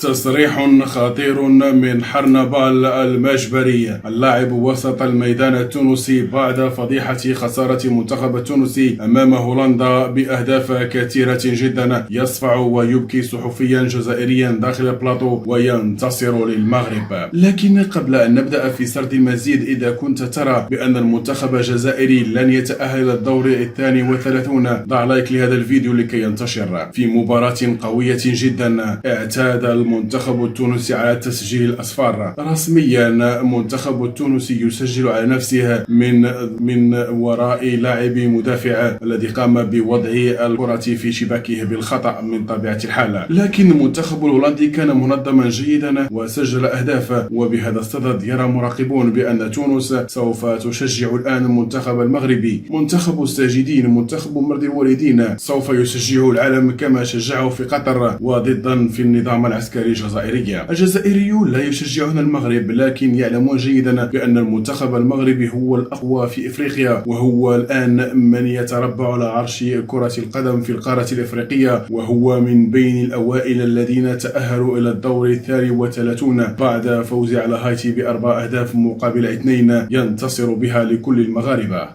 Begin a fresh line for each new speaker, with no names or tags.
تصريح خطير من حرنبال المجبري اللاعب وسط الميدان التونسي بعد فضيحة خسارة المنتخب التونسي أمام هولندا بأهداف كثيرة جدا، يصفع ويبكي صحفيا جزائريا داخل البلاطو وينتصر للمغرب. لكن قبل أن نبدأ في سرد المزيد، إذا كنت ترى بأن المنتخب الجزائري لن يتأهل إلى الدور 32 ضع لايك لهذا الفيديو لكي ينتشر. في مباراة قوية جدا اعتاد المنتخب التونسي على تسجيل الأصفار. رسميا المنتخب التونسي يسجل على نفسه من وراء لاعب مدافع الذي قام بوضع الكرة في شباكه بالخطأ من طبيعة الحال، لكن المنتخب الهولندي كان منظما جيدا وسجل أهداف. وبهذا الصدد يرى مراقبون بأن تونس سوف تشجع الآن المنتخب المغربي، منتخب الساجدين، منتخب مرضي الوالدين، سوف يشجع العالم كما شجعه في قطر وضدا في النظام العسكري الجزائري. الجزائريون لا يشجعون المغرب، لكن يعلمون جيدا بأن المنتخب المغربي هو الأقوى في إفريقيا، وهو الآن من يتربع على عرش كرة القدم في القارة الإفريقية، وهو من بين الأوائل الذين تأهلوا إلى الدور 33 بعد فوز على هايتي ب4 أهداف مقابل 2 ينتصر بها لكل المغاربة.